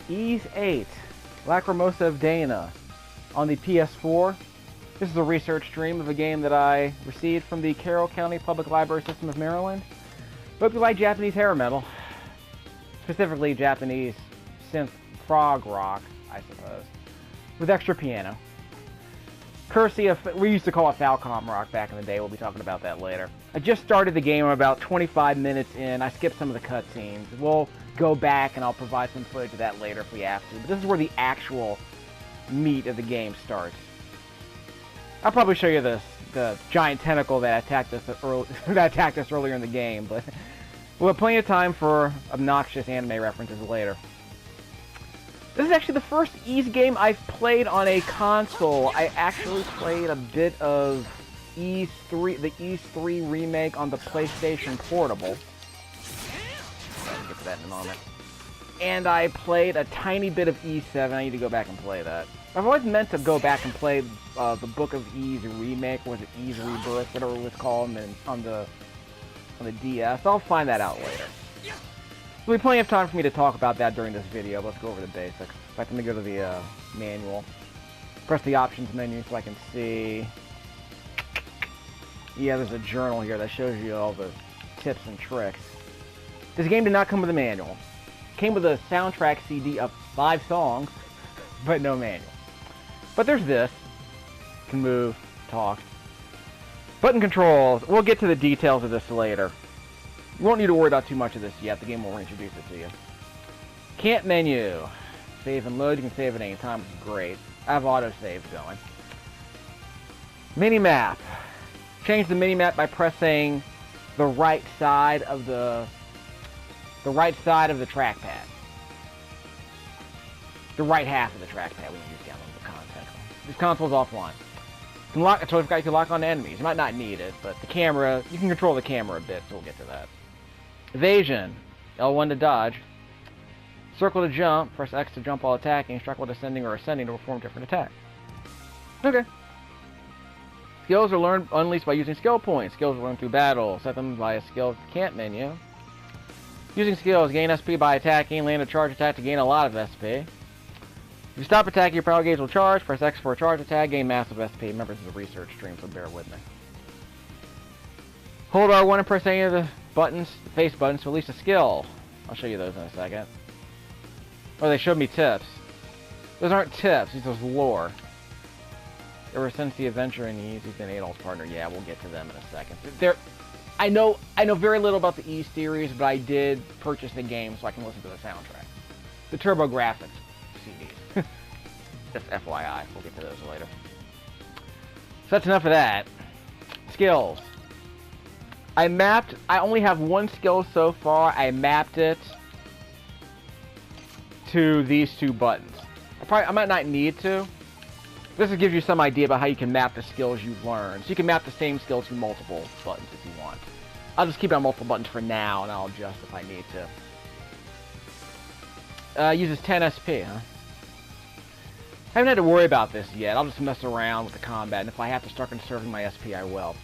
Ys 8, Lacrimosa of Dana, on the PS4. This is a research stream of a game that I received from the Carroll County Public Library System of Maryland. Hope you like Japanese hair metal, specifically Japanese synth prog rock, I suppose, with extra piano. Courtesy of, we used to call it Falcom rock back in the day. We'll be talking about that later. I just started the game. I'm about 25 minutes in. I skipped some of the cutscenes. We'll go back and I'll provide some footage of that later if we have to. But this is where the actual meat of the game starts. I'll probably show you the giant tentacle that attacked us earlier in the game, but we'll have plenty of time for obnoxious anime references later. This is actually the first Ys game I've played on a console. I actually played a bit of Ys 3, the Ys 3 remake on the PlayStation Portable. I'll get to that in a moment. And I played a tiny bit of Ys 7. I need to go back and play that. I've always meant to go back and play the Book of Ys remake, or was it Ys Rebirth, whatever it was called, and on the DS. I'll find that out later. There'll be plenty of time for me to talk about that during this video. Let's go over the basics. In fact, let me go to the manual. Press the options menu so I can see. Yeah, there's a journal here that shows you all the tips and tricks. This game did not come with a manual. It came with a soundtrack CD of 5 songs, but no manual. But there's this. You can move, talk. Button controls. We'll get to the details of this later. You won't need to worry about too much of this yet. The game will introduce it to you. Can't menu. Save and load. You can save at any time, which is great. I have autosave going. Minimap. Change the minimap by pressing the right side of the trackpad. The right half of the trackpad when you use download the content. This console's offline. You can lock. I totally forgot you can lock on enemies. You might not need it, but the camera, you can control the camera a bit, so we'll get to that. Evasion. L1 to dodge. Circle to jump. Press X to jump while attacking. Strike while descending or ascending to perform different attacks. Okay. Skills are learned unleashed by using skill points. Skills are learned through battle. Set them via skill can't menu. Using skills, gain SP by attacking. Land a charge attack to gain a lot of SP. If you stop attacking, your power gauge will charge. Press X for a charge attack. Gain massive SP. Remember, this is a research stream, so bear with me. Hold R1 and press any of the buttons, the face buttons, to release a skill. I'll show you those in a second. Oh, they showed me tips. Those aren't tips. These are lore. Ever since the adventure in Ys, he's been Adolf's partner. Yeah, we'll get to them in a second. I know very little about the Ys series, but I did purchase the game so I can listen to the soundtrack. The TurboGrafx CDs. Just FYI. We'll get to those later. So that's enough of that. Skills. I only have one skill so far. I mapped it to these 2 buttons. I might not need to. This will give you some idea about how you can map the skills you've learned. So you can map the same skill to multiple buttons if you want. I'll just keep it on multiple buttons for now, and I'll adjust if I need to. Uses 10 SP, huh? I haven't had to worry about this yet. I'll just mess around with the combat, and if I have to start conserving my SP, I will.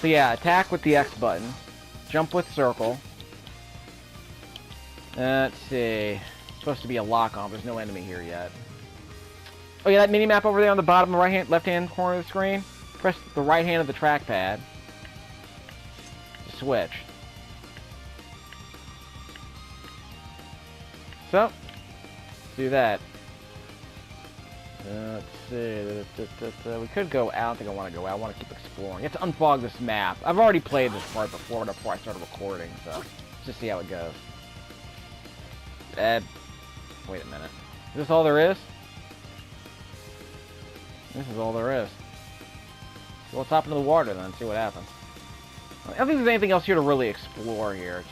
So yeah, attack with the X button. Jump with circle. Let's see. It's supposed to be a lock-on, but there's no enemy here yet. Oh yeah, that mini-map over there on the bottom left-hand corner of the screen. Press the right hand of the trackpad to switch. So, let's do that. Let's see. We could go out. I don't think I want to go out. I want to keep exploring. You have to unfog this map. I've already played this part before I started recording, so let's just see how it goes. Wait a minute. Is this all there is? This is all there is. So let's hop into the water then and see what happens. I don't think there's anything else here to really explore here.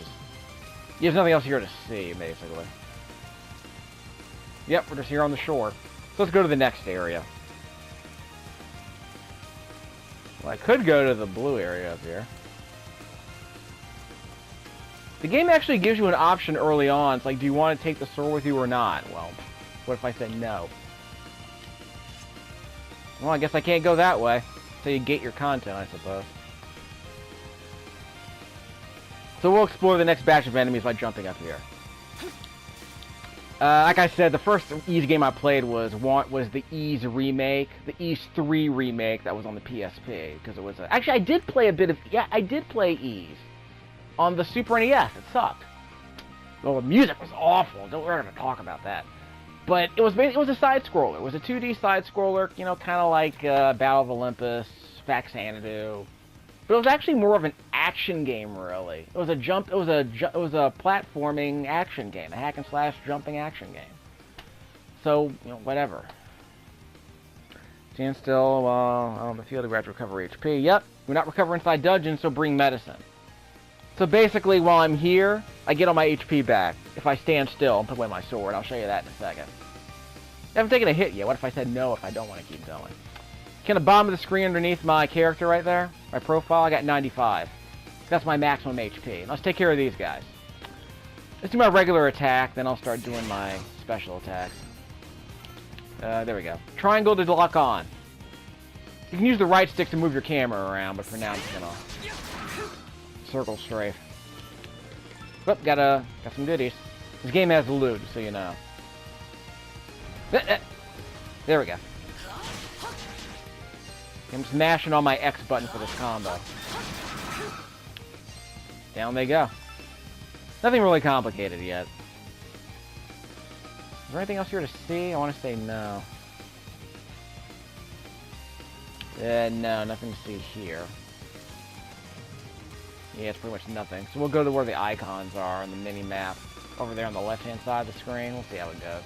There's nothing else here to see, basically. Yep, we're just here on the shore. So let's go to the next area. Well, I could go to the blue area up here. The game actually gives you an option early on. It's like, do you want to take the sword with you or not? Well, what if I said no? Well, I guess I can't go that way. So you gate your content, I suppose. So we'll explore the next batch of enemies by jumping up here. Like I said, the first Ys game I played was the Ys remake, the Ys 3 remake that was on the PSP, because it was actually I did play a bit of I did play Ys on the Super NES. It sucked. Well, the music was awful. We're going to talk about that. But it was a side scroller. It was a 2D side scroller, you know, kind of like Battle of Olympus, Faxanadu. But it was actually more of an action game, really. It was a platforming action game, a hack and slash jumping action game. So, you know, whatever. Stand still while on the field to recover HP. Yep, we're not recovering inside dungeons, so bring medicine. So basically, while I'm here, I get all my HP back. If I stand still and put away my sword, I'll show you that in a second. I haven't taken a hit yet. What if I said no if I don't want to keep going? Can the bottom of the screen underneath my character right there, my profile, I got 95. That's my maximum HP. Let's take care of these guys. Let's do my regular attack, then I'll start doing my special attacks. There we go. Triangle to lock on. You can use the right stick to move your camera around, but for now I'm just gonna circle strafe. Whoop, got some goodies. This game has loot, so you know. There we go. I'm smashing on my X button for this combo. Down they go. Nothing really complicated yet. Is there anything else here to see? I want to say no. No, nothing to see here. Yeah, it's pretty much nothing. So we'll go to where the icons are on the mini-map. Over there on the left-hand side of the screen. We'll see how it goes.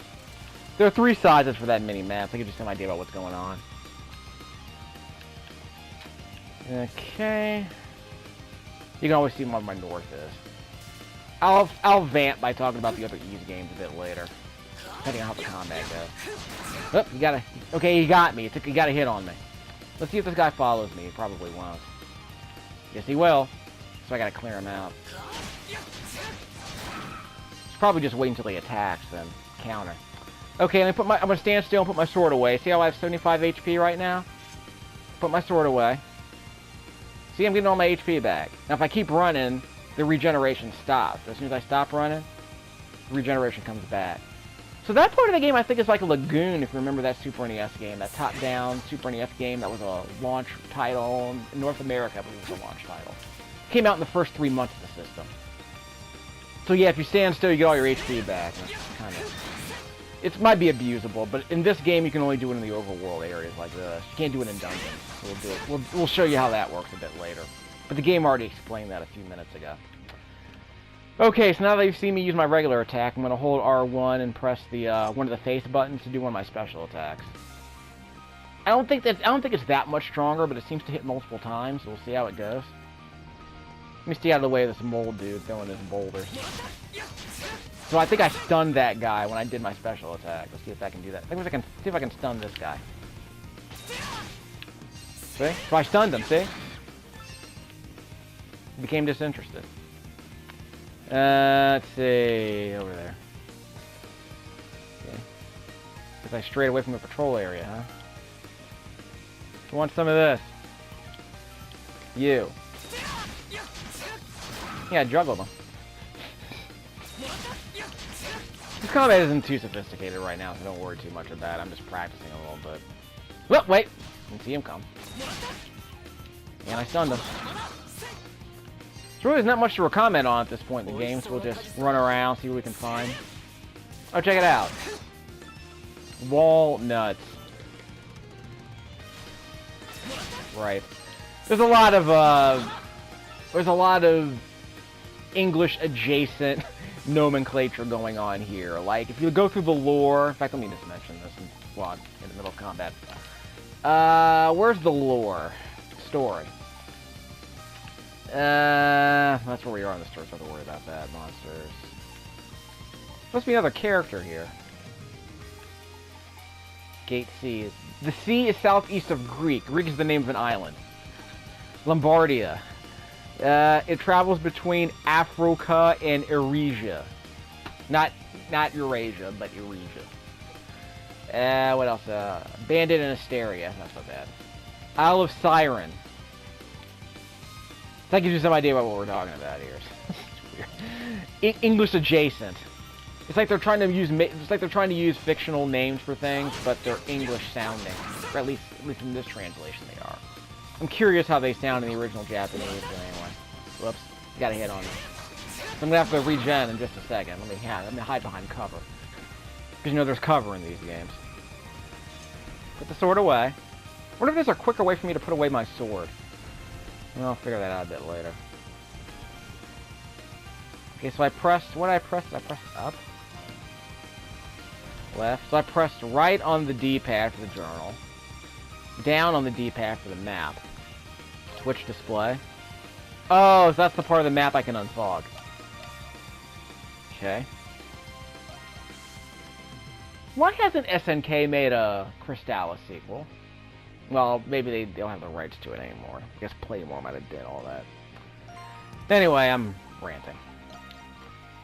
There are 3 sizes for that mini-map. So you can just have an idea about what's going on. Okay. You can always see what my north is. I'll vamp by talking about the other Ys games a bit later. Depending on how the combat goes. Oh, you gotta... Okay, he got me. He got a hit on me. Let's see if this guy follows me. He probably won't. Yes, he will. So I gotta clear him out. He's probably just waiting until he attacks, then counter. Okay, I'm gonna stand still and put my sword away. See how I have 75 HP right now? Put my sword away. See, I'm getting all my HP back. Now, if I keep running, the regeneration stops. As soon as I stop running, regeneration comes back. So that part of the game, I think, is like a Lagoon, if you remember that Super NES game, that top-down Super NES game that was a launch title in North America. I believe it was a launch title. Came out in the first 3 months of the system. So yeah, if you stand still, you get all your HP back. Kind of, it might be abusable, but in this game, you can only do it in the overworld areas like this. You can't do it in dungeons. So we'll show you how that works a bit later. But the game already explained that a few minutes ago. Okay, so now that you've seen me use my regular attack, I'm going to hold R1 and press the one of the face buttons to do one of my special attacks. I don't think it's that much stronger, but it seems to hit multiple times, so we'll see how it goes. Let me stay out of the way of this mole dude throwing his boulders. So I think I stunned that guy when I did my special attack. Let's see if I can do that. See if I can stun this guy. See? So I stunned him, see? Became disinterested. Let's see, over there. Okay. Because I strayed away from the patrol area, huh? You want some of this? You. Yeah, juggle them. This combat isn't too sophisticated right now, so don't worry too much about it. I'm just practicing a little bit. Well, wait! I can see him come. And I stunned him. So really, there's not much to comment on at this point in the game, so we'll just run around, see what we can find. Oh, check it out. Walnuts. Right. There's a lot of English adjacent nomenclature going on here. Like, if you go through the lore, in fact, let me just mention this while I'm in the middle of combat. Where's the lore? Story. That's where we are on the story, so I don't have to worry about that. Monsters. Must be another character here. Gate C. The sea is southeast of Greek. Greek is the name of an island. Lombardia. It travels between Africa and Eurasia. Not Eurasia, but Eurasia. What else? Bandit and Asteria. Not so bad. Isle of Siren. That gives you some idea about what we're talking about here. It's weird. English adjacent. It's like they're trying to use fictional names for things, but they're English sounding. Or at least in this translation they are. I'm curious how they sound in the original Japanese, but anyway. Whoops. Got a hit on me. So I'm gonna have to regen in just a second. Let me hide behind cover. Because you know there's cover in these games. Put the sword away. I wonder if there's a quicker way for me to put away my sword. Well, I'll figure that out a bit later. Okay, so I pressed... What did I press? Did I press up? Left. So I pressed right on the D-pad for the journal. Down on the D-pad for the map. Switch display. Oh, so that's the part of the map I can unfog. Okay. Why hasn't SNK made a Crystallis sequel? Well, maybe they don't have the rights to it anymore. I guess Playmore might have did all that. Anyway, I'm ranting.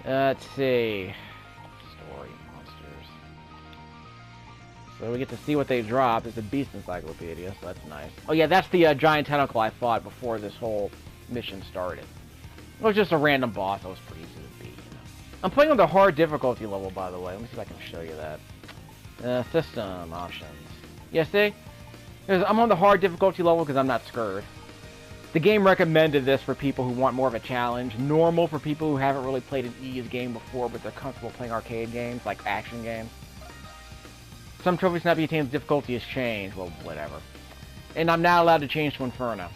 Let's see. Story monsters. So we get to see what they drop. It's a beast encyclopedia, so that's nice. Oh yeah, that's the giant tentacle I fought before this whole mission started. It was just a random boss. That was pretty easy to beat. You know? I'm playing on the hard difficulty level, by the way. Let me see if I can show you that. System options. Yeah, see? I'm on the hard difficulty level because I'm not scared. The game recommended this for people who want more of a challenge. Normal for people who haven't really played an ease game before, but they're comfortable playing arcade games, like action games. Some trophies cannot be attained. Difficulty has changed. Well, whatever. And I'm not allowed to change to Inferno.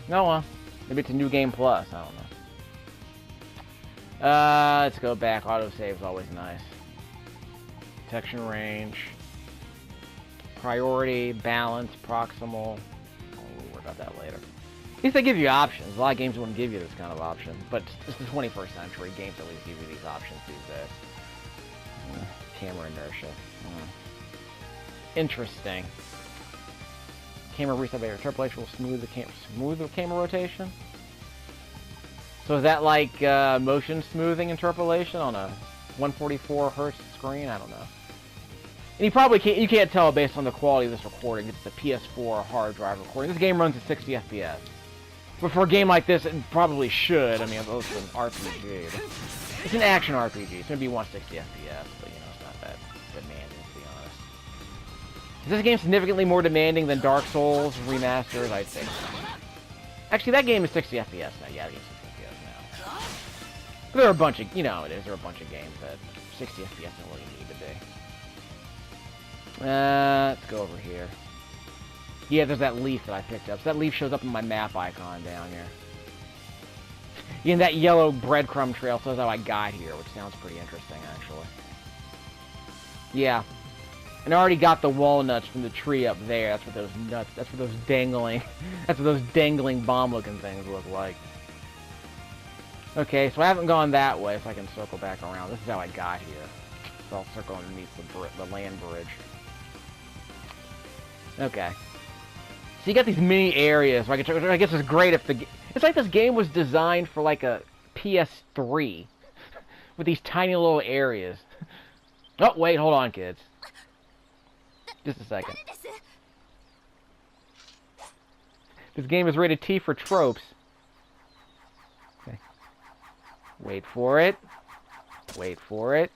No, well. Maybe it's a new game plus. I don't know. Let's go back. Autosave is always nice. Detection range. Priority, balance, proximal. We'll worry about that later. At least they give you options. A lot of games wouldn't give you this kind of option. But it's the 21st century. Games at least give you these options these days. Camera inertia. Interesting. Camera reset by interpolation will smooth the camera rotation. So is that like motion smoothing interpolation on a 144 hertz screen? I don't know. And you can't tell based on the quality of this recording. It's the PS4 hard drive recording. This game runs at 60 FPS. But for a game like this, it probably should. I mean, it's an RPG. It's an action RPG. It's going to be 160 FPS, but you know, it's not that demanding, to be honest. Is this game significantly more demanding than Dark Souls Remastered? I'd say so. Actually, that game is 60 FPS now. Yeah, the game's 60 FPS now. But there are a bunch of, you know how it is, there are a bunch of games that 60 FPS is what you need to be. Let's go over here. Yeah, there's that leaf that I picked up. So that leaf shows up in my map icon down here. Yeah, and that yellow breadcrumb trail shows how I got here, which sounds pretty interesting, actually. Yeah. And I already got the walnuts from the tree up there. That's what those nuts, that's what those dangling bomb-looking things look like. Okay, so I haven't gone that way, so I can circle back around. This is how I got here. So I'll circle underneath the land bridge. Okay. So you got these mini areas. I guess it's great if it's like this game was designed for like a PS3 with these tiny little areas. Oh, wait, hold on, kids. Just a second. This game is rated T for tropes. Okay. Wait for it. Wait for it.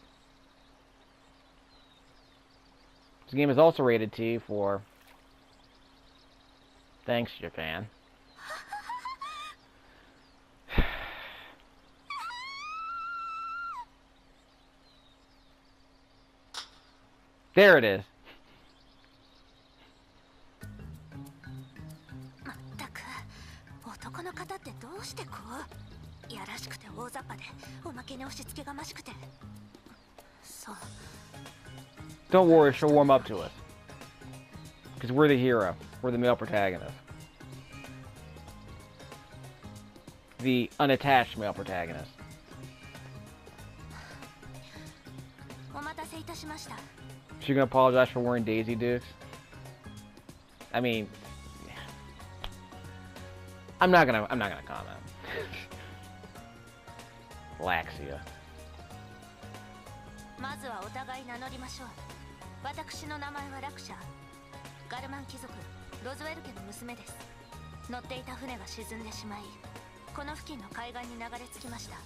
This game is also rated T for... Thanks, Japan. There it is. Don't worry, she'll warm up to us. Because we're the hero. We're the male protagonist. The unattached male protagonist. Is she gonna apologize for wearing Daisy Dukes? I mean, I'm not gonna comment. Laxia. まずはお互い名乗りましょう。私の名前はラクシャー。ガルマン貴族ロズウェル家の娘です。乗っていた船が沈んでしまい、この付近の海岸に流れ着きました。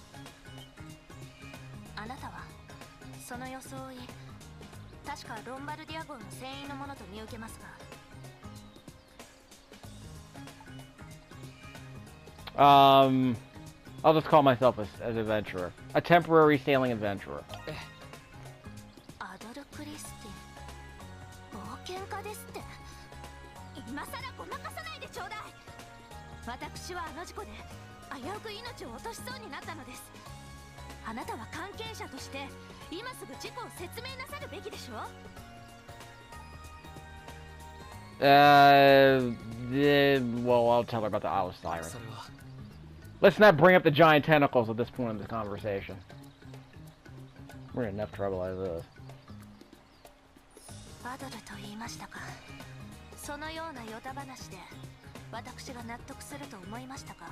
あなたはその装い、確かロンバルディア号の船員のものと見受けますが。I'll just call myself as an adventurer. A temporary sailing adventurer. アドル・クリスティン、冒険家ですって。今さらごまかさないでちょうだい。私はあの事故で危うく命を落としそうになったのです。あなたは関係者として今すぐ事故を説明なさるべきでしょ。Well, I'll tell her about the Isle of Siren. Let's not bring up the giant tentacles at this point in the conversation. We're in enough trouble as is. アドルと言いましたか。そのようなヨタ話で私が納得すると思いましたか。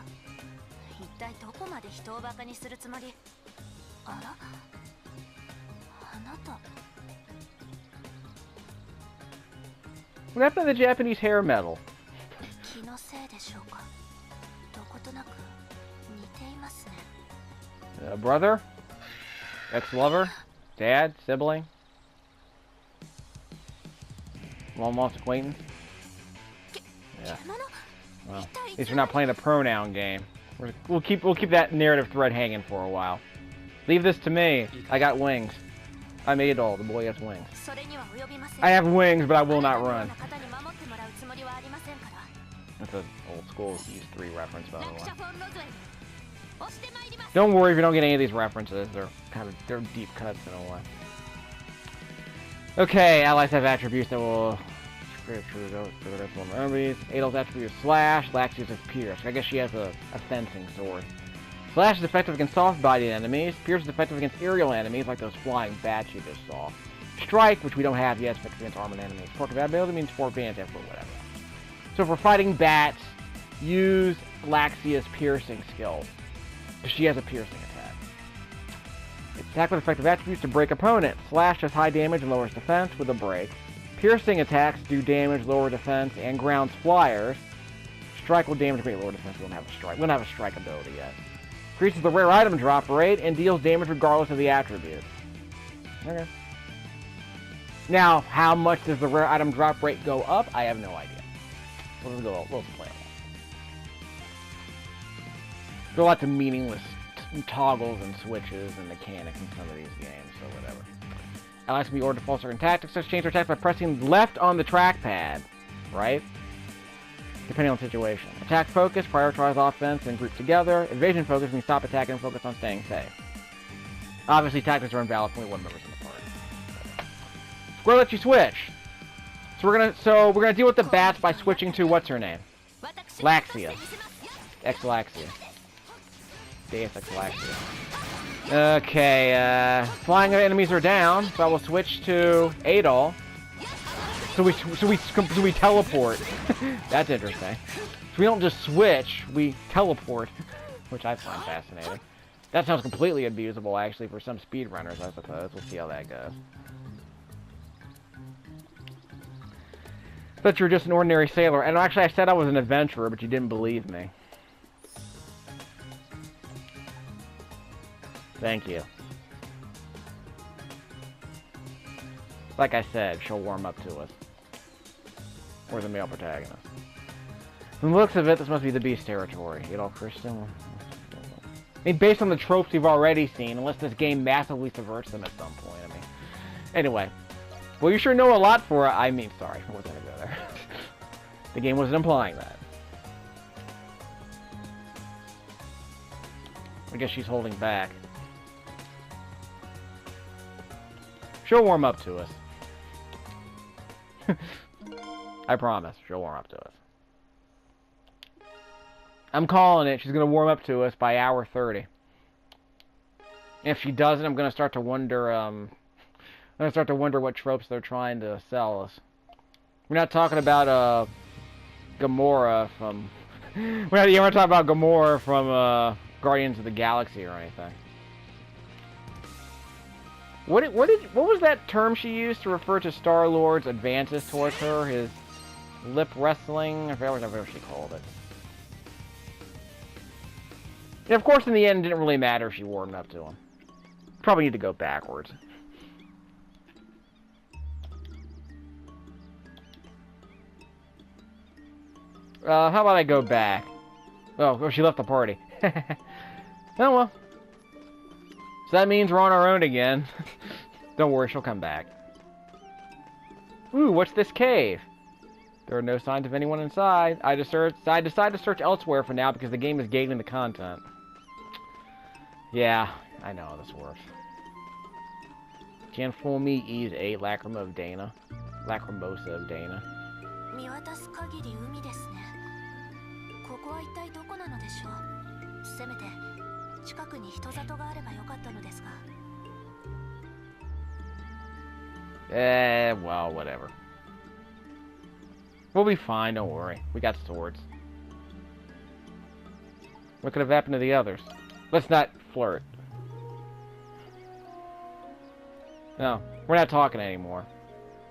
一体どこまで人をバカにするつもり。あら、あなた。What happened to the Japanese hair metal? 気のせいでしょうか。どことなく似ていますね。Brother? Ex-lover? Dad? Sibling? Long-lost acquaintance? Yeah. Well, at least we're not playing a pronoun game. We'll keep that narrative thread hanging for a while. Leave this to me. I got wings. I'm Adol. The boy has wings. I have wings, but I will not run. That's an old school Use 3 reference, by the way. Don't worry if you don't get any of these references. They're deep cuts in a way. Okay, allies have attributes that will enemies. Adol's attribute is Slash. Laxia's is Pierce. I guess she has a fencing sword. Slash is effective against soft-bodied enemies. Pierce is effective against aerial enemies, like those flying bats you just saw. Strike, which we don't have yet, is effective against armored enemies. Port compatibility means 4 bands after whatever. So if we're fighting bats, use Laxia's piercing skill. She has a piercing attack. It's attack with effective attributes to break opponents. Slash does high damage and lowers defense with a break. Piercing attacks do damage, lower defense, and grounds flyers. Strike will damage, great lower defense. We don't have a strike. We don't have a strike ability yet. Increases the rare item drop rate and deals damage regardless of the attribute. Okay. Now, how much does the rare item drop rate go up? I have no idea. We'll play it. There are lots of meaningless toggles and switches and mechanics in some of these games, so whatever. Allies can be ordered to follow certain tactics, such as change their attacks by pressing left on the trackpad, right? Depending on the situation. Attack focus, prioritize offense and group together. Evasion focus means stop attacking and focus on staying safe. Obviously, tactics are invalid for only one member in the party. We'll let you switch. So we're gonna deal with the bats by switching to what's her name? Laxia. Ex-Laxia. Deus Ex-Laxia. Okay, flying enemies are down, so I will switch to Adol. So we teleport. That's interesting. So we don't just switch, we teleport, which I find fascinating. That sounds completely abusable, actually, for some speedrunners, I suppose. We'll see how that goes. But you're just an ordinary sailor. And actually, I said I was an adventurer, but you didn't believe me. Thank you. Like I said, she'll warm up to us. Or the male protagonist. From the looks of it, this must be the beast territory. You know, Kristen? I mean, based on the tropes we've already seen, unless this game massively subverts them at some point, I mean. Anyway. Well, you sure know a lot for... I mean, sorry. I wasn't gonna go there. The game wasn't implying that. I guess she's holding back. She'll warm up to us. I promise. She'll warm up to us. I'm calling it. She's going to warm up to us by hour 30. If she doesn't, I'm going to start to wonder, what tropes they're trying to sell us. We're not talking about, Gamora from... we're not talking about Gamora from, Guardians of the Galaxy or anything. What was that term she used to refer to Star-Lord's advances towards her? His lip wrestling? I forget what she called it. And of course, in the end, it didn't really matter if she warmed up to him. Probably need to go backwards. How about I go back? Oh, she left the party. Oh, well. So that means we're on our own again. Don't worry, she'll come back. Ooh, what's this cave? There are no signs of anyone inside. I decided to search elsewhere for now because the game is gating the content. Yeah, I know how this works. Can't fool me, Ease 8, Lacrimosa of Dana. 見渡す限り海ですね。ここは一体どこなのでしょう。せめて近くに人里があればよかったのですが。Well, whatever. We'll be fine, don't worry. We got swords. What could have happened to the others? Let's not flirt. No, we're not talking anymore.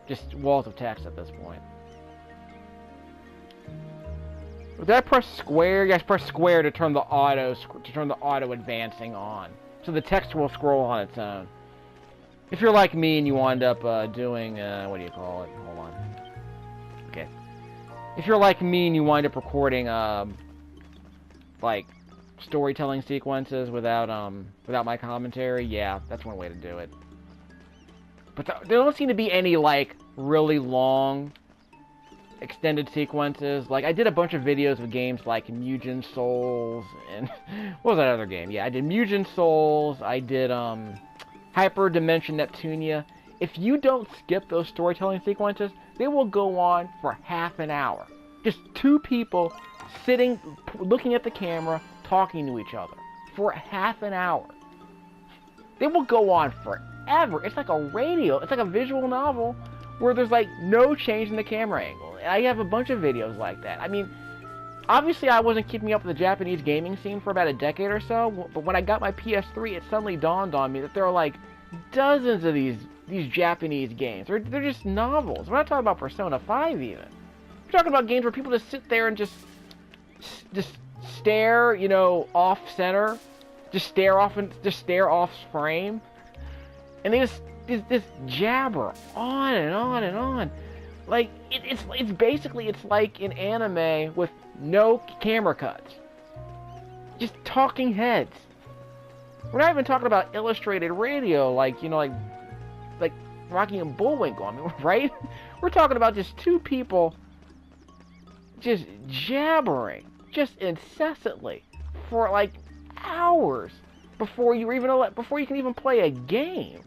Just walls of text at this point. Did I press square? Yes, press square to turn the auto advancing on, so the text will scroll on its own. If you're like me and you wind up doing what do you call it? Hold on. Okay. If you're like me and you wind up recording like storytelling sequences without my commentary, yeah, that's one way to do it. But there don't seem to be any like really long extended sequences. Like, I did a bunch of videos with games like Mugen Souls and what was that other game? Yeah, I did Mugen Souls, I did Hyper Dimension Neptunia. If you don't skip those storytelling sequences, they will go on for half an hour. Just two people sitting, looking at the camera, talking to each other for half an hour. They will go on forever. It's like a radio, it's like a visual novel where there's like no change in the camera angle. I have a bunch of videos like that. I mean, obviously I wasn't keeping up with the Japanese gaming scene for about a decade or so, but when I got my PS3, it suddenly dawned on me that there are like dozens of these Japanese games. They're just novels. We're not talking about Persona 5 even. We're talking about games where people just sit there and just stare, you know, off center, just stare off frame, and they just jabber on and on and on. Like, it's basically, it's like an anime with no camera cuts. Just talking heads. We're not even talking about illustrated radio, like, you know, like Rocky and Bullwinkle, I mean, right? We're talking about just two people just jabbering, just incessantly, for like hours before you can even play a game.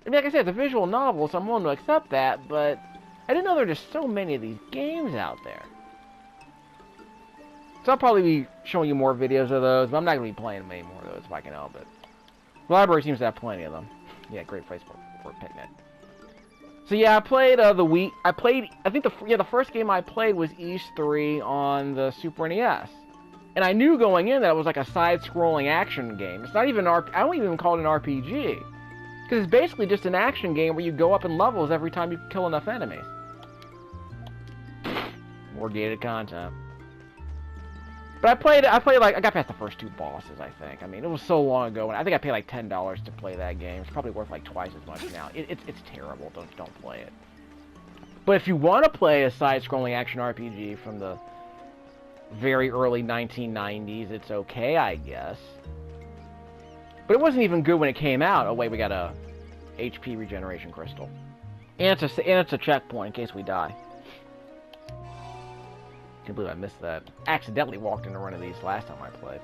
I mean, like I said, it's a visual novel, so I'm willing to accept that, but I didn't know there were just so many of these games out there. So I'll probably be showing you more videos of those, but I'm not going to be playing many more of those if I can help it. The library seems to have plenty of them. Yeah, great place for a picnic. So yeah, I played the Wii. I think the first game I played was Ys 3 on the Super NES. And I knew going in that it was like a side-scrolling action game. It's not even I don't even call it an RPG. Because it's basically just an action game where you go up in levels every time you kill enough enemies. More gated content. But I got past the first two bosses, I think. I mean, it was so long ago, and I think I paid like $10 to play that game. It's probably worth like twice as much now. It's terrible. Don't play it. But if you want to play a side-scrolling action RPG from the very early 1990s, it's okay, I guess. But it wasn't even good when it came out. Oh wait, we got a HP regeneration crystal. And it's a checkpoint in case we die. Can't believe I missed that. Accidentally walked into one of these last time I played.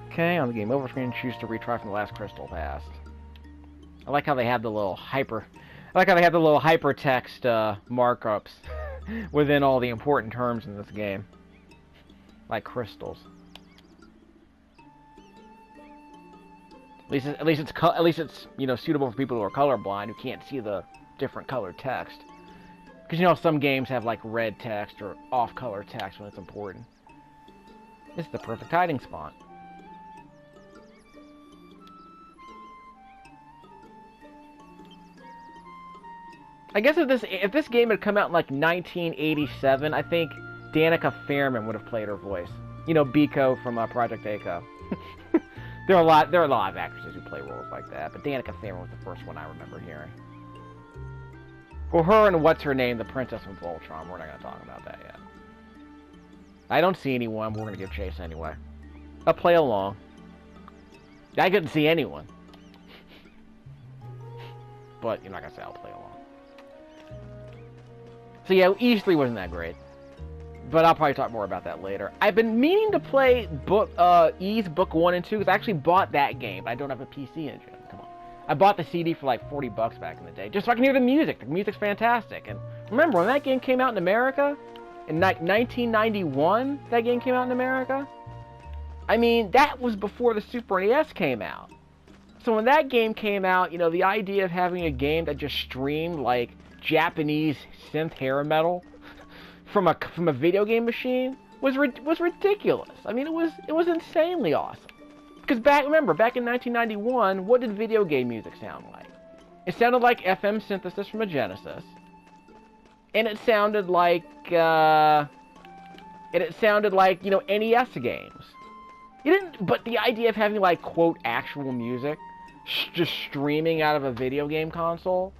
Okay, on the game over screen, choose to retry from the last crystal passed. I like how they have the little hypertext markups within all the important terms in this game, like crystals. At least it's you know, suitable for people who are colorblind who can't see the different colored text. Because, you know, some games have, like, red text or off-color text when it's important. This is the perfect hiding spot. I guess if this game had come out in, like, 1987, I think Danica Fairman would have played her voice. You know, Biko from Project A-ko. There are a lot of actresses who play roles like that, but Danica Fairman was the first one I remember hearing. Well, her and what's her name, the Princess of Voltron. We're not going to talk about that yet. I don't see anyone, but we're going to give chase anyway. I'll play along. I couldn't see anyone. But you're not going to say I'll play along. So yeah, E3 wasn't that great. But I'll probably talk more about that later. I've been meaning to play Ys Book 1 and 2, because I actually bought that game, but I don't have a PC engine. Come on. I bought the CD for like $40 back in the day, just so I can hear the music. The music's fantastic. And remember, when that game came out in America, in 1991, that game came out in America? I mean, that was before the Super NES came out. So when that game came out, you know, the idea of having a game that just streamed like Japanese synth hair metal from a video game machine was ridiculous. I mean, it was insanely awesome. Because back in 1991, what did video game music sound like? It sounded like FM synthesis from a Genesis, and it sounded like NES games. But the idea of having like quote actual music just streaming out of a video game console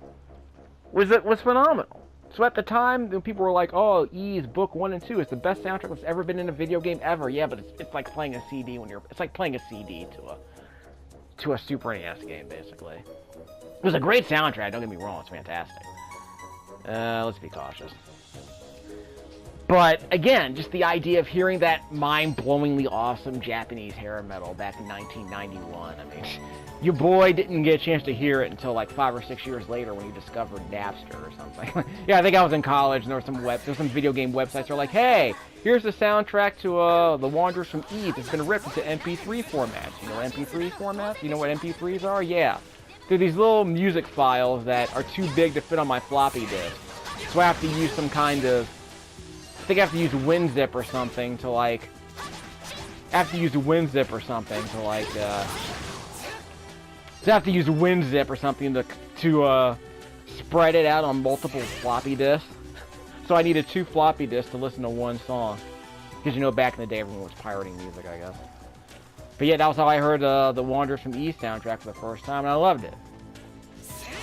was phenomenal. So at the time, people were like, "Oh, Ys Book 1 and 2 is the best soundtrack that's ever been in a video game ever." Yeah, but it's like playing a CD it's like playing a CD to a Super NES game, basically. It was a great soundtrack. Don't get me wrong; it's fantastic. Let's be cautious. But again, just the idea of hearing that mind-blowingly awesome Japanese hair metal back in 1991. I mean, your boy didn't get a chance to hear it until like 5 or 6 years later when he discovered Napster or something. Yeah, I think I was in college and there was some video game websites that were like, "Hey, here's the soundtrack to The Wanderers from Ys. It's been ripped into MP3 formats." You know what MP3 formats? You know what MP3s are? Yeah. They're these little music files that are too big to fit on my floppy disk. So I have to use some kind of... I think I have to use WinZip or something to like... So I have to use WinZip or something to spread it out on multiple floppy disks. So I needed 2 floppy disks to listen to one song. Because, you know, back in the day, everyone was pirating music, I guess. But yeah, that was how I heard the Wanderers from Ys soundtrack for the first time, and I loved it.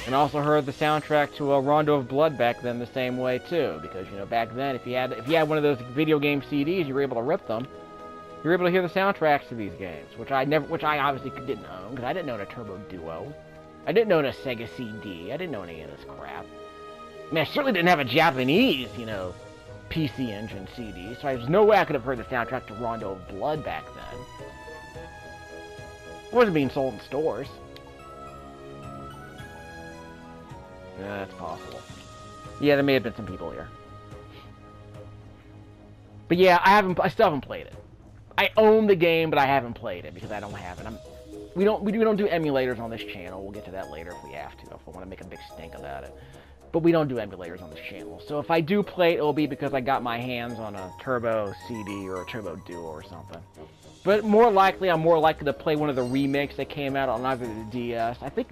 And I also heard the soundtrack to Rondo of Blood back then the same way, too. Because, you know, back then, if you had one of those video game CDs, you were able to rip them. You were able to hear the soundtracks to these games, which I obviously didn't own, because I didn't own a Turbo Duo. I didn't own a Sega CD. I didn't own any of this crap. I mean, I certainly didn't have a Japanese, you know, PC Engine CD, so there's no way I could have heard the soundtrack to Rondo of Blood back then. It wasn't being sold in stores. Yeah, that's possible. Yeah, there may have been some people here. But yeah, I still haven't played it. I own the game, but I haven't played it because I don't have it. We don't do emulators on this channel. We'll get to that later if we have to, if I want to make a big stink about it. But we don't do emulators on this channel. So if I do play it, it'll be because I got my hands on a Turbo CD or a Turbo Duo or something. But more likely, I'm more likely to play one of the remakes that came out on either the DS. I think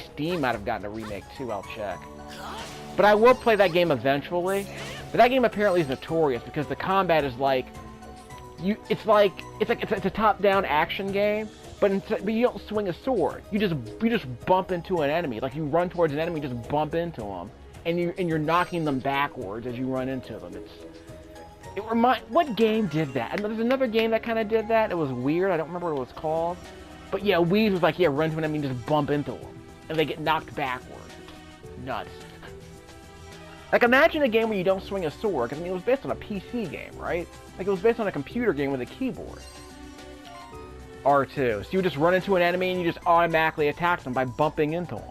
Steam might have gotten a remake too. I'll check. But I will play that game eventually. But that game apparently is notorious because the combat is like, it's a top-down action game, but you don't swing a sword. You just bump into an enemy. Like you run towards an enemy, just bump into them, and you're knocking them backwards as you run into them. What game did that? And there's another game that kind of did that. It was weird. I don't remember what it was called. But yeah, Wii was like, yeah, run to an enemy and just bump into them, and they get knocked backwards. Nuts. Like, imagine a game where you don't swing a sword, because I mean, it was based on a PC game, right? Like, it was based on a computer game with a keyboard. R2. So you just run into an enemy and you just automatically attack them by bumping into them.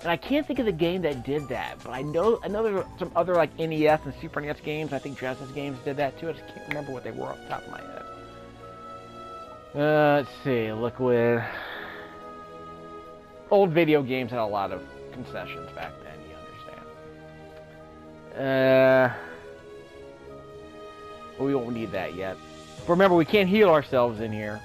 And I can't think of the game that did that, but I know there are some other, like, NES and Super NES games. I think Genesis games did that, too. I just can't remember what they were off the top of my head. Let's see. Liquid. Old video games had a lot of concessions back then. We won't need that yet. But remember, we can't heal ourselves in here.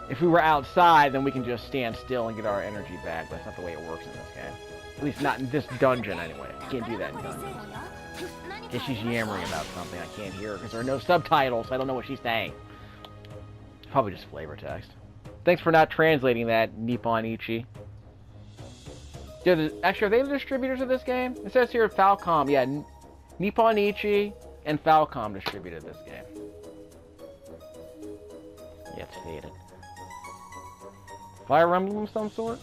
If we were outside, then we can just stand still and get our energy back. But that's not the way it works in this game. At least not in this dungeon, anyway. You can't do that in dungeons. Guess she's yammering about something. I can't hear her because there are no subtitles, so I don't know what she's saying. Probably just flavor text. Thanks for not translating that, Nippon Ichi. Actually, are they the distributors of this game? It says here Falcom. Yeah, Nippon Ichi and Falcom distributed this game. Yeah, it's faded. Fire emblem of some sort?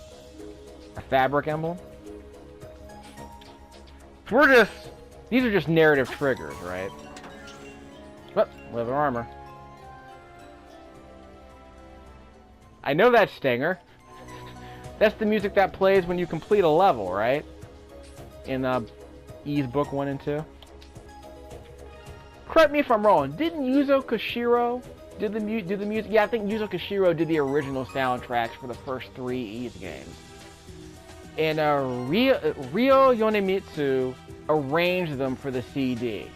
A fabric emblem? These are just narrative triggers, right? Oh, leather armor. I know that stinger. That's the music that plays when you complete a level, right? In Ys Book 1 and 2. Correct me if I'm wrong. Didn't Yuzo Koshiro do the music? Yeah, I think Yuzo Koshiro did the original soundtracks for the first 3 Ys games. And Ryo Yonemitsu arranged them for the CD.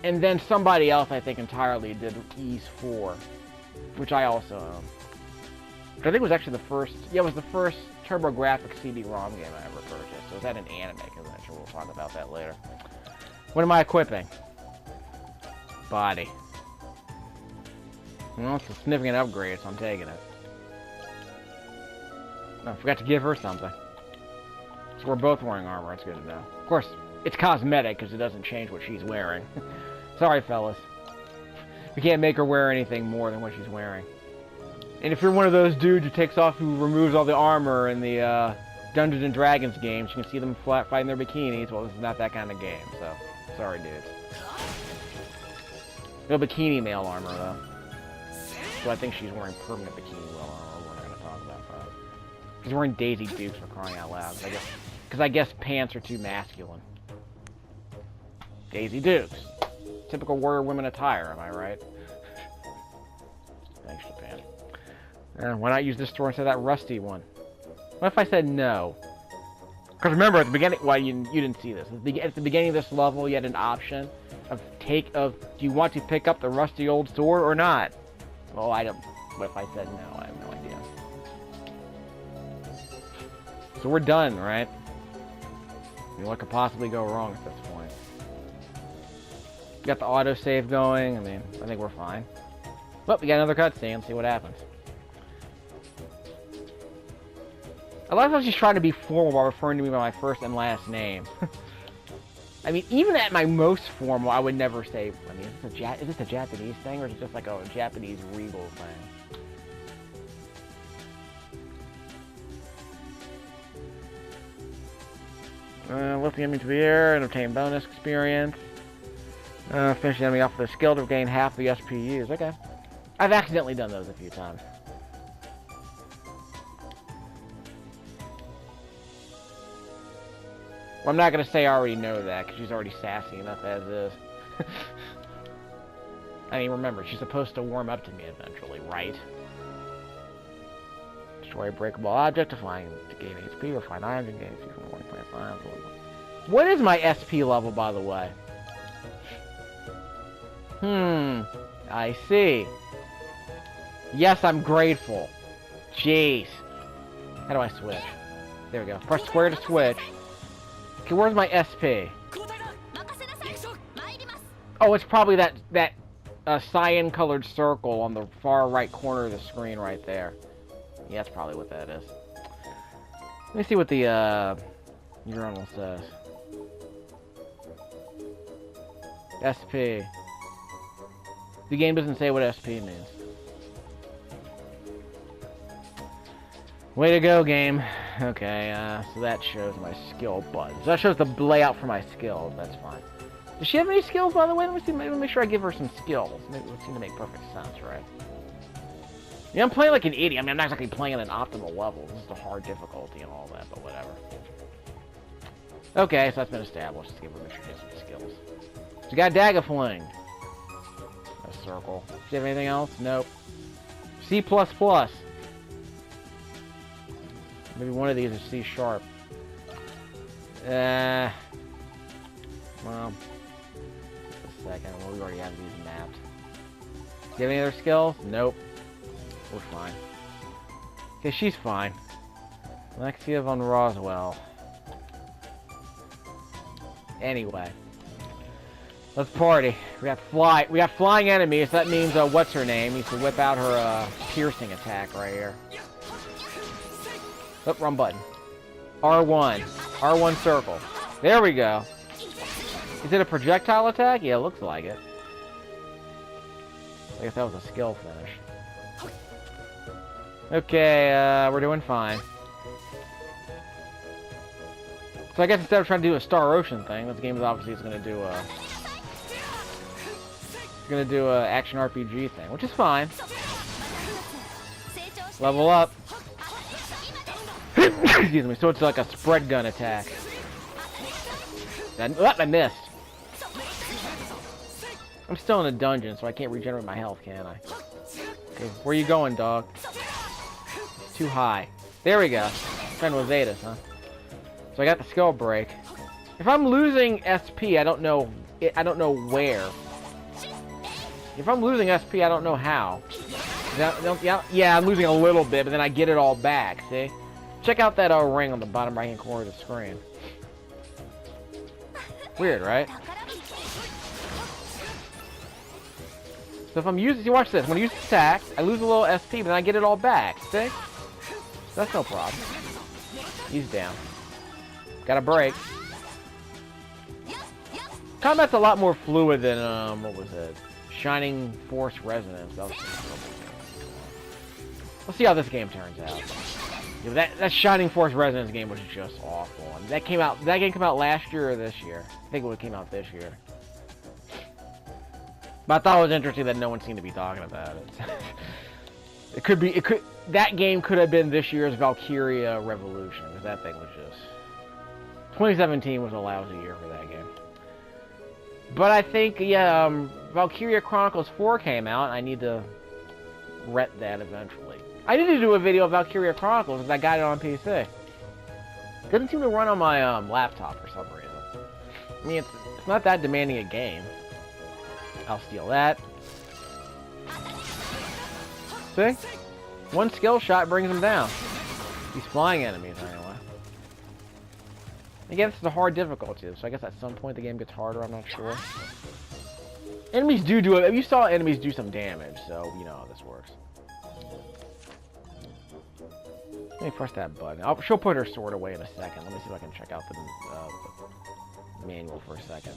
And then somebody else, I think, entirely did Ys 4, which I also own. I think it was actually the first, yeah, it was the first TurboGrafx CD-ROM game I ever purchased. So it was at an anime convention. We'll talk about that later. What am I equipping? Body. Well, it's a significant upgrade, so I'm taking it. Oh, I forgot to give her something. So we're both wearing armor, that's good to know. Of course, it's cosmetic, because it doesn't change what she's wearing. Sorry, fellas. We can't make her wear anything more than what she's wearing. And if you're one of those dudes who removes all the armor in the Dungeons and Dragons games, you can see them fighting their bikinis. Well, this is not that kind of game, so sorry, dudes. No bikini male armor, though. So I think she's wearing permanent bikini male armor. We're not going to talk about that. She's wearing Daisy Dukes for crying out loud. Because I guess pants are too masculine. Daisy Dukes. Typical warrior women attire, am I right? Thanks, Japan. Why not use this store instead of that rusty one? What if I said no? Because remember, at the beginning, well, you didn't see this. At the beginning of this level, you had an option of do you want to pick up the rusty old sword or not? Well, I don't. What if I said no? I have no idea. So we're done, right? I mean, what could possibly go wrong at this point? Got the autosave going. I mean, I think we're fine. Well, we got another cutscene. Let's see what happens. I love how she's trying to be formal while referring to me by my first and last name. I mean, even at my most formal, I would never say, I mean, is this a Japanese thing, or is it just like a Japanese regal thing? Lift the enemy to the air and obtain bonus experience. Finish the enemy off with a skill to gain half the SP used. Okay. I've accidentally done those a few times. Well, I'm not going to say I already know that, because she's already sassy enough as is. I mean, remember, she's supposed to warm up to me eventually, right? Destroy a breakable object to gain HP, or find items and gain HP from one plant items. What is my SP level, by the way? I see. Yes, I'm grateful. Jeez. How do I switch? There we go. Press square to switch. Okay, where's my SP? Oh, it's probably that cyan-colored circle on the far right corner of the screen right there. Yeah, that's probably what that is. Let me see what the urinal says. SP. The game doesn't say what SP means. Way to go, game. Okay, so that shows my skill buttons. That shows the layout for my skills. That's fine. Does she have any skills, by the way? Let me make sure I give her some skills. It would seem to make perfect sense, right? Yeah, I'm playing like an idiot. I mean, I'm not exactly playing at an optimal level. This is the hard difficulty and all that, but whatever. Okay, so that's been established. Let's give her some skills. She got Dagger Fling. A circle. Does she have anything else? Nope. C++. Maybe one of these is C sharp. Well, just a second. Well, we already have these mapped. Do you have any other skills? Nope. We're fine. Okay, she's fine. Alexia von Roswell. Anyway. Let's party. We got flying enemies. That means, what's her name? Needs to whip out her, piercing attack right here. Oh, wrong button. R1. R1 circle. There we go. Is it a projectile attack? Yeah, it looks like it. I guess that was a skill finish. Okay, we're doing fine. So I guess instead of trying to do a Star Ocean thing, this game is obviously going to do a action RPG thing, which is fine. Level up. Excuse me. So it's like a spread gun attack. I missed. I'm still in a dungeon, so I can't regenerate my health, can I? Okay, where you going, dog? It's too high. There we go. Trying to evade us, huh? So I got the skill break. If I'm losing SP, I don't know where. If I'm losing SP, I don't know how. Yeah, I'm losing a little bit, but then I get it all back, see? Check out that ring on the bottom right-hand corner of the screen. Weird, right? So if I'm using... See, watch this. When I use attack, I lose a little SP, but then I get it all back, see? That's no problem. He's down. Got a break. Combat's a lot more fluid than, what was it? Shining Force Resonance. Let's see how this game turns out. Yeah, that Shining Force Resonance game was just awful. And that game came out last year or this year? I think it came out this year. But I thought it was interesting that no one seemed to be talking about it. That game could have been this year's Valkyria Revolution, because that thing was just... 2017 was a lousy year for that game. But I think, yeah, Valkyria Chronicles 4 came out, and I need to ret that eventually. I need to do a video of Valkyria Chronicles, because I got it on PC. It doesn't seem to run on my laptop for some reason. I mean, it's not that demanding a game. I'll steal that. See? One skill shot brings him down. These flying enemies, anyway. Again, this is a hard difficulty, so I guess at some point the game gets harder, I'm not sure. Enemies do it. You saw enemies do some damage, so you know how this works. Let me press that button. She'll put her sword away in a second. Let me see if I can check out the manual for a second.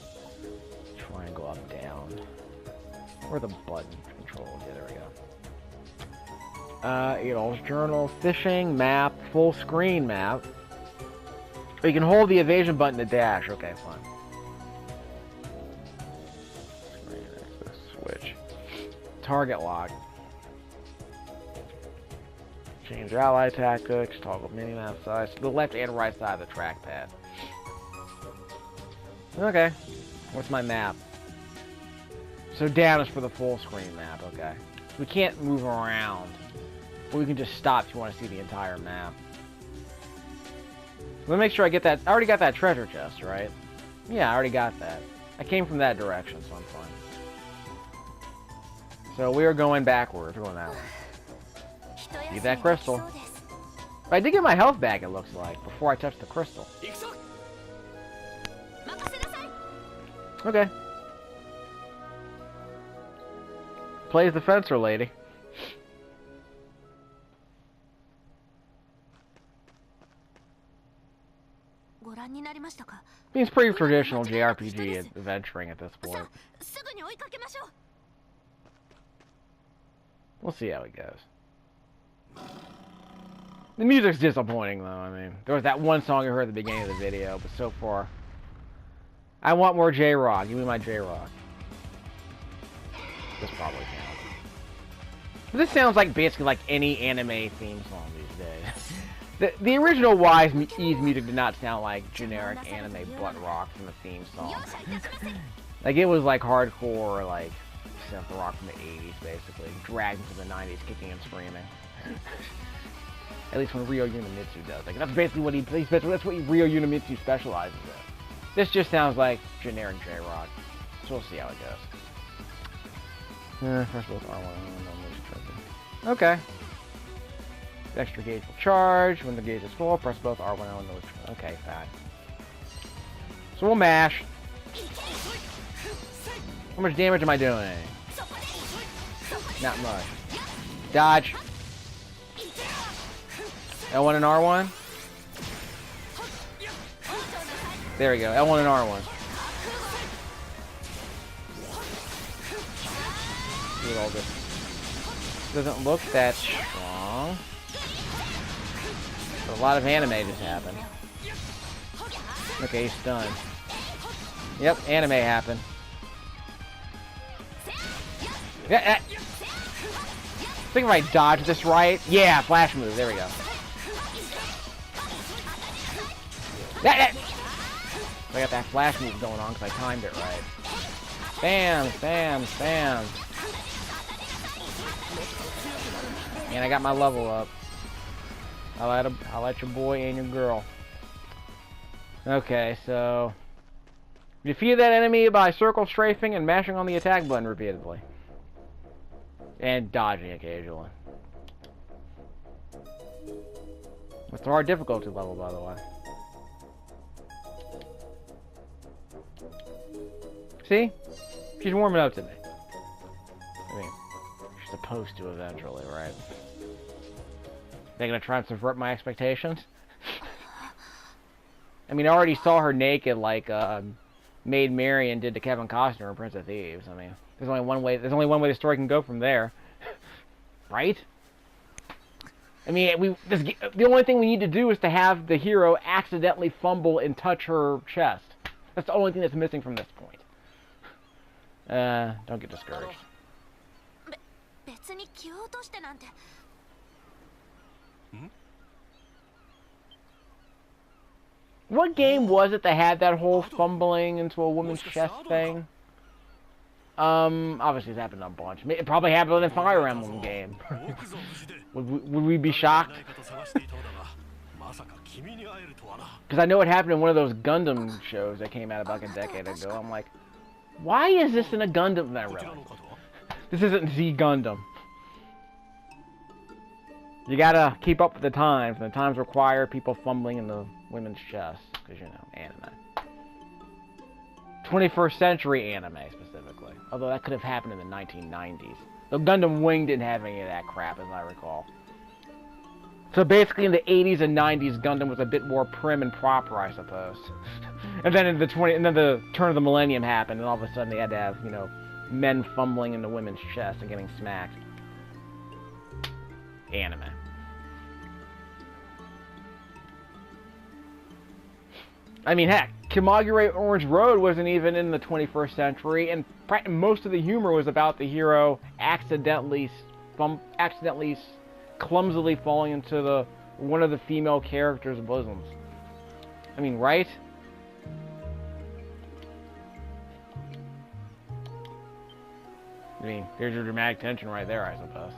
Triangle up, down. Where the button controls? Yeah, there we go. Adol's journal, fishing, map, full screen map. Or you can hold the evasion button to dash. Okay, fine. Switch. Target lock. Change your ally tactics. Toggle mini-map size. To the left and right side of the trackpad. Okay. What's my map? So down is for the full screen map. Okay. We can't move around. But we can just stop if you want to see the entire map. Let me make sure I get that. I already got that treasure chest, right? Yeah, I already got that. I came from that direction, so I'm fine. So we are going backwards. We're going that way. Get that crystal. But I did get my health back, it looks like, before I touched the crystal. Okay. Plays the fencer lady. Seems pretty traditional JRPG adventuring at this point. We'll see how it goes. The music's disappointing, though. I mean, there was that one song I heard at the beginning of the video, but so far, I want more J-Rock. Give me my J-Rock. This probably counts. But this sounds like basically like any anime theme song these days. The original Y's music did not sound like generic anime butt rock from the theme song. Like, it was like hardcore, like, synth rock from the 80s, basically. Dragged into the 90s, kicking and screaming. At least when Ryo Unimitsu does. Like, that's basically what that's what Ryo Unimitsu specializes in. This just sounds like generic J-Rock. So we'll see how it goes. First of all, okay. Extra gauge will charge. When the gauge is full, press both R1 and L1. Okay, fine. So we'll mash. How much damage am I doing? Not much. Dodge. L1 and R1. There we go. L1 and R1. Look at all this. Doesn't look that strong. But a lot of anime just happened. Okay, he's stunned. Yep, anime happened. Yeah, think if I dodge this right. Yeah, flash move. There we go. I got that flash move going on because I timed it right. Bam, bam, bam. And I got my level up. I let your boy and your girl. Okay, so defeat that enemy by circle strafing and mashing on the attack button repeatedly. And dodging occasionally. What's the hard difficulty level, by the way? See? She's warming up to me. I mean, she's supposed to eventually, right? They're gonna try and subvert my expectations? I mean, I already saw her naked like Maid Marian did to Kevin Costner in Prince of Thieves. I mean, there's only one way the story can go from there. Right? I mean, the only thing we need to do is to have the hero accidentally fumble and touch her chest. That's the only thing that's missing from this point. Don't get discouraged. What game was it that had that whole fumbling into a woman's chest thing? Obviously it's happened a bunch. It probably happened in a Fire Emblem game. would we be shocked? Because I know it happened in one of those Gundam shows that came out about a decade ago. I'm like, why is this in a Gundam? No, really. This isn't Z Gundam. You gotta keep up with the times, and the times require people fumbling in the women's chests, because, you know, anime. 21st century anime, specifically. Although that could have happened in the 1990s. Though Gundam Wing didn't have any of that crap, as I recall. So basically in the 80s and 90s, Gundam was a bit more prim and proper, I suppose. And then in the turn of the millennium happened, and all of a sudden they had to have, you know, men fumbling into women's chests and getting smacked. Anime. I mean, heck, Kimagure Orange Road wasn't even in the 21st century, and most of the humor was about the hero accidentally clumsily falling into one of the female characters' bosoms. I mean, right? I mean, there's your dramatic tension right there, I suppose.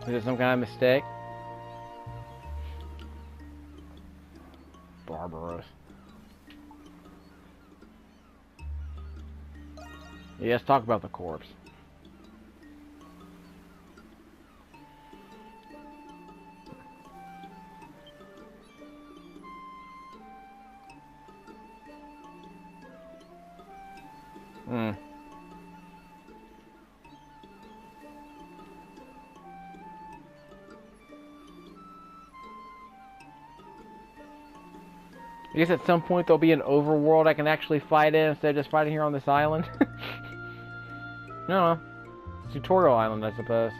Is it some kind of mistake? Barbaros. Yeah, let's talk about the corpse. I guess at some point there'll be an overworld I can actually fight in instead of just fighting here on this island. No, tutorial island, I suppose.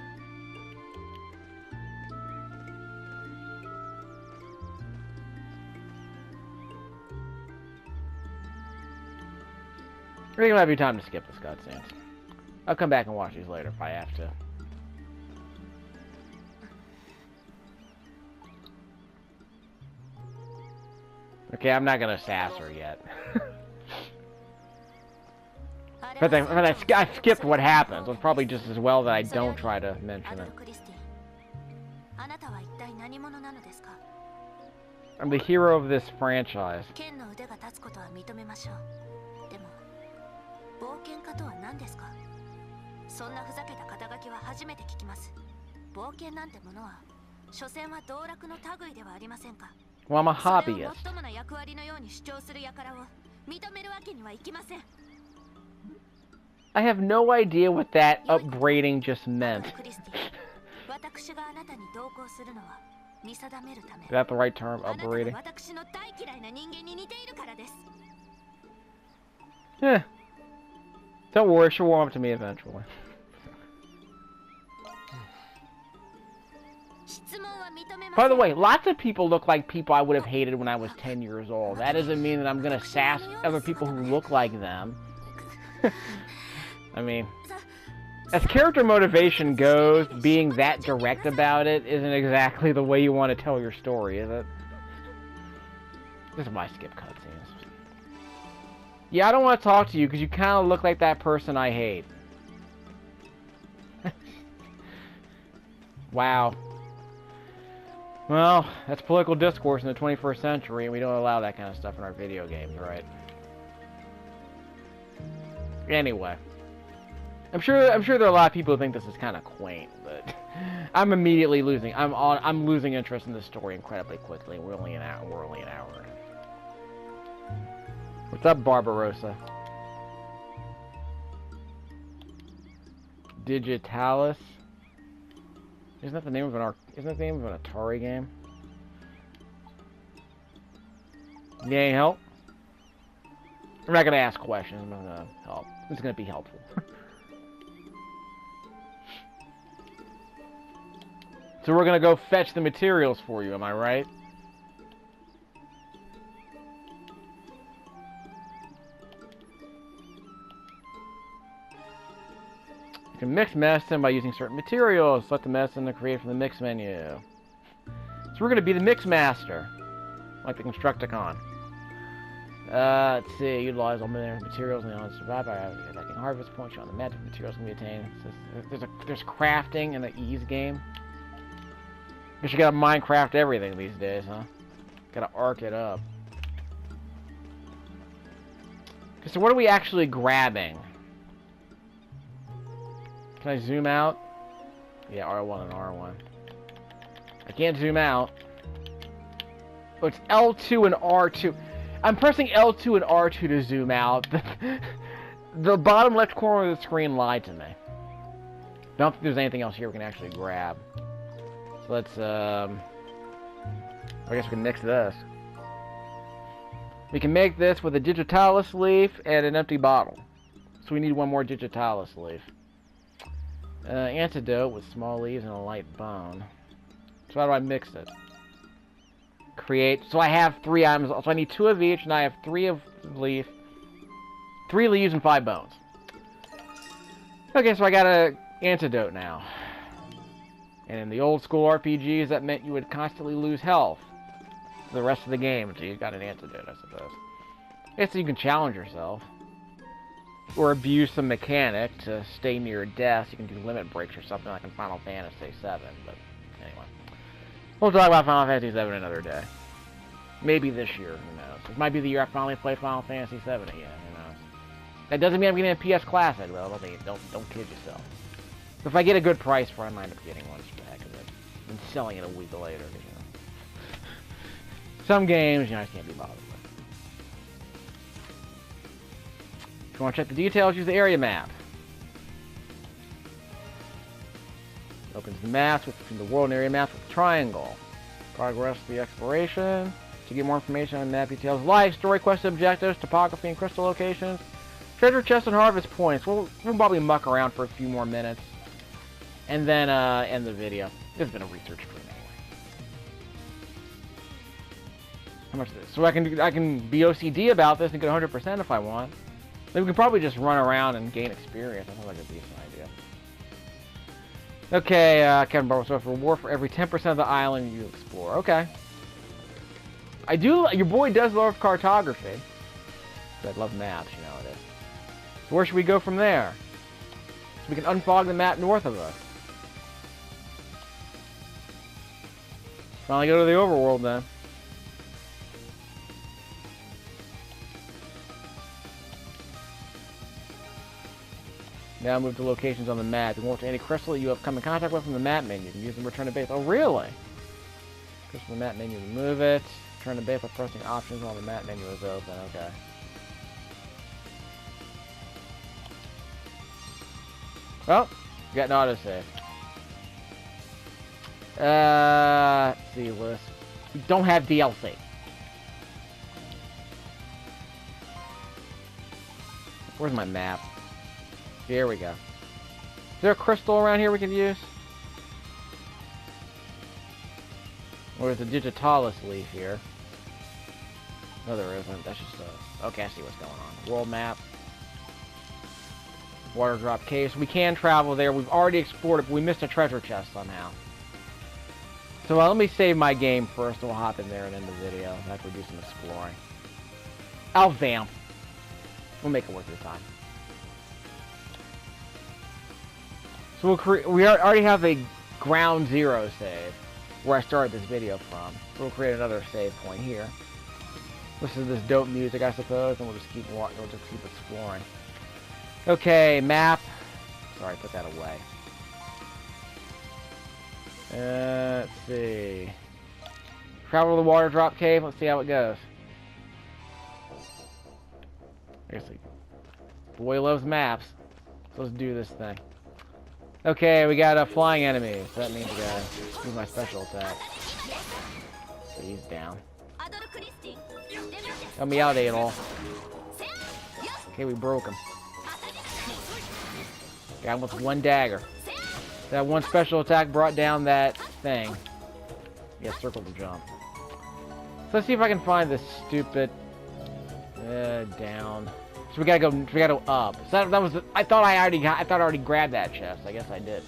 I think it might be time to skip this cutscenes. I'll come back and watch these later if I have to. Okay, I'm not gonna sass her yet. But I skipped what happens. It's probably just as well that I don't try to mention it. I'm the hero of this franchise. Well, I'm a hobbyist. I have no idea what that upbraiding just meant. 見定めるため Is that the right term? あなたが Upbreeding? 私の大嫌いな人間に似ているからです Yeah. Don't worry, she'll warm up to me eventually. 質問は認めま By せ the ん way, lots of people look like people I would have hated when I was 10 years old. That doesn't mean that I'm gonna sass other people who look like them. I mean, as character motivation goes, being that direct about it isn't exactly the way you want to tell your story, is it? This is why I skip cutscenes. Yeah, I don't want to talk to you because you kind of look like that person I hate. Wow. Well, that's political discourse in the 21st century, and we don't allow that kind of stuff in our video games, right? Anyway. I'm sure there are a lot of people who think this is kind of quaint, but I'm immediately losing. I'm losing interest in this story incredibly quickly. We're only an hour in. What's up, Barbarossa? Digitalis. Isn't that the name of an Atari game? You need any help? I'm not gonna ask questions. I'm gonna help. It's gonna be helpful. So we're gonna go fetch the materials for you, am I right? You can mix medicine by using certain materials. Select the medicine to create from the mix menu. So we're gonna be the mix master, like the Constructicon. Let's see. Utilize all materials and the survive by attacking harvest points on the map. Materials can be attained. There's crafting in the ease game. Guess you gotta Minecraft everything these days, huh? Gotta arc it up. Okay, so what are we actually grabbing? Can I zoom out? Yeah, R1 and R1. I can't zoom out. Oh, it's L2 and R2. I'm pressing L2 and R2 to zoom out. The bottom left corner of the screen lied to me. I don't think there's anything else here we can actually grab. So let's, I guess we can mix this. We can make this with a digitalis leaf and an empty bottle. So we need one more digitalis leaf. Antidote with small leaves and a light bone. So how do I mix it? Create. So I have 3 items. So I need 2 of each, and I have 3 of leaf, 3 leaves, and 5 bones. Okay, so I got an antidote now. And in the old school RPGs, that meant you would constantly lose health for the rest of the game until you got an antidote, I suppose. I guess you can challenge yourself. Or abuse some mechanic to stay near death. You can do limit breaks or something like in Final Fantasy VII. But anyway. We'll talk about Final Fantasy VII another day. Maybe this year, who knows. It might be the year I finally play Final Fantasy VII again, who knows. That doesn't mean I'm getting a PS Classic, though. Don't kid yourself. If I get a good price for it, I might end up getting one just for the heck of it. And selling it a week later, you know. Some games, you know, I just can't be bothered with. If you want to check the details, use the area map. It opens the maps between the world and area maps with a triangle. Progress the exploration. To get more information on map details, like story quest objectives, topography and crystal locations, treasure chests and harvest points. We'll probably muck around for a few more minutes. And then end the video. This has been a research stream anyway. How much is this? So I can be OCD about this and get 100% if I want. Then we can probably just run around and gain experience. I think like a decent idea. Okay, Kevin Barber, so for reward for every 10% of the island you explore. Okay. Your boy does love cartography. I love maps, you know it is. So where should we go from there? So we can unfog the map north of us. Finally go to the overworld then. Now move to locations on the map. You can go to any crystal that you have come in contact with from the map menu. You can use them to return to base. Oh, really? Crystal the map menu, remove it. Return to base by pressing options while the map menu is open. Okay. Well, you got an autosave. Let's see, list. We don't have DLC. Where's my map? Here we go. Is there a crystal around here we can use? Or is a digitalis leaf here? No, there isn't. That's just a... Okay, I see what's going on. World map. Water drop cave. So we can travel there. We've already explored it, but we missed a treasure chest somehow. So let me save my game first, and we'll hop in there and end the video. After we do some exploring. I'll vamp. We'll make it worth your time. So we already have a ground zero save where I started this video from. So we'll create another save point here. Listen to this dope music, I suppose, and we'll just keep walking. We'll just keep exploring. Okay, map. Sorry, put that away. Let's see. Travel to the water drop cave. Let's see how it goes. Seriously, boy loves maps. So let's do this thing. Okay, we got a flying enemy. So that means we gotta use my special attack. So he's down. Help me out, Adol. Okay, we broke him. Got him with one dagger. That one special attack brought down that thing. Yeah, circle to jump. So let's see if I can find this stupid down. So we gotta go up. So that was I thought I already grabbed that chest. I guess I did.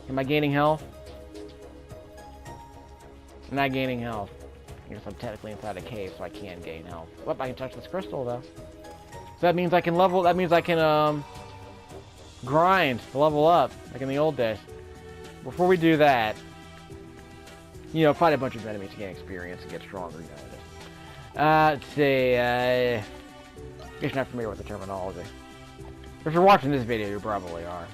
Am I gaining health? I'm not gaining health. I guess I'm technically inside a cave, so I can gain health. Well, I can touch this crystal though. So that means I can level. That means I can grind to level up like in the old days. Before we do that, you know, fight a bunch of enemies to gain experience and get stronger. You know, let's see. I guess you're not familiar with the terminology. If you're watching this video, you probably are.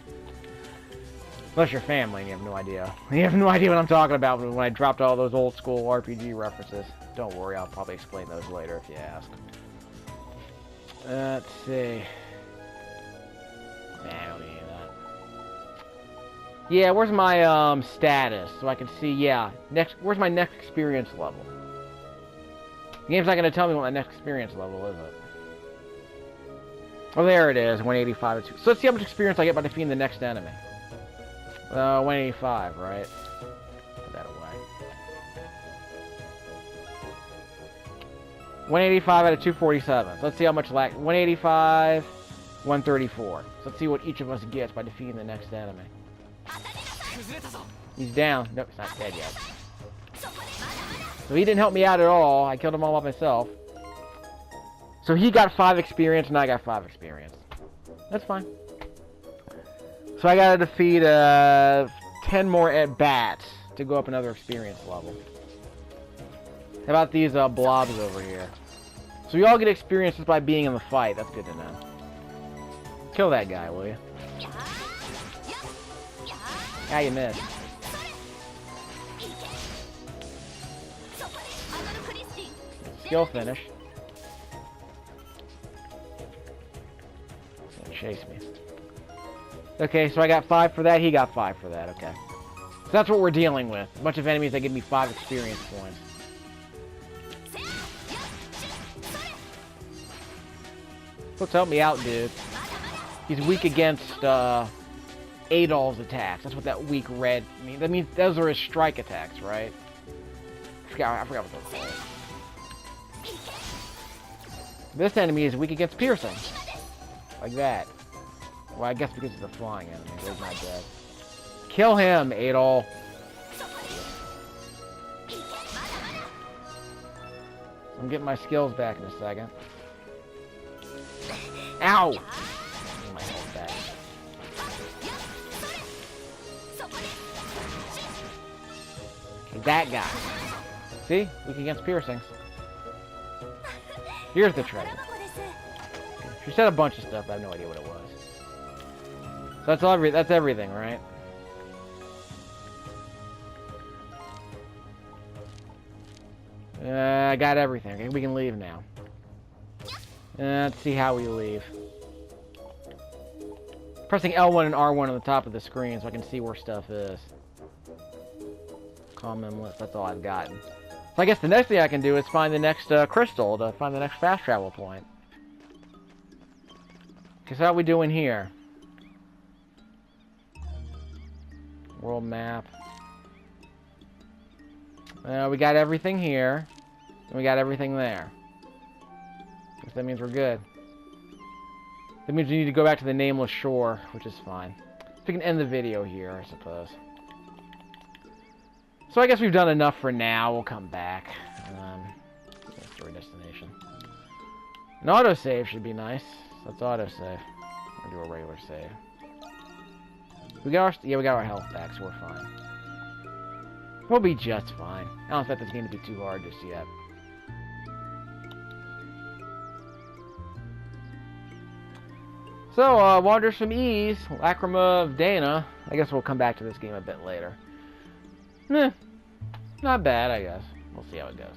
Unless you're family and you have no idea. You have no idea what I'm talking about when I dropped all those old school RPG references. Don't worry, I'll probably explain those later if you ask. Let's see. Nah, I don't need that. Yeah, where's my status? So I can see, yeah. Where's my next experience level? The game's not going to tell me what my next experience level is, it? Oh, there it is, 185. So let's see how much experience I get by defeating the next enemy. 185, right? Put that away. 185 out of 247. So let's see how much 185, 134. So let's see what each of us gets by defeating the next enemy. He's down. Nope, he's not dead yet. So he didn't help me out at all. I killed him all by myself. So he got 5 experience and I got 5 experience. That's fine. So I gotta defeat 10 more at-bats to go up another experience level. How about these blobs over here? So we all get experience just by being in the fight. That's good to know. Kill that guy, will you? Ah, you missed. Skill finish. Chase me. Okay, so I got 5 for that, he got 5 for that, okay. So that's what we're dealing with. A bunch of enemies that give me 5 experience points. Let's help me out, dude. He's weak against Adol's attacks. That's what that weak red means. That means those are his strike attacks, right? I forgot what those are called. This enemy is weak against piercing. Like that. Well, I guess because it's a flying enemy. He's not dead. Kill him, Adol. I'm getting my skills back in a second. Ow! Get my health back. Okay, that guy. See? Weak against piercings. Here's the treasure. She said a bunch of stuff, but I have no idea what it was. So that's everything, right? I got everything. Okay, we can leave now. Let's see how we leave. Pressing L1 and R1 on the top of the screen so I can see where stuff is. Common list, that's all I've gotten. So I guess the next thing I can do is find the next crystal to find the next fast travel point. Okay, so how are we doing here? World map. We got everything here. And we got everything there. Guess that means we're good. That means we need to go back to the nameless shore, which is fine. So we can end the video here, I suppose. So I guess we've done enough for now. We'll come back. Story destination. An autosave should be nice. Let's autosave. Or do a regular save. We got our health back, so we're fine. We'll be just fine. I don't expect this game to be too hard just yet. So, Wanders from Ease, Lacrimosa of Dana. I guess we'll come back to this game a bit later. Not bad, I guess. We'll see how it goes.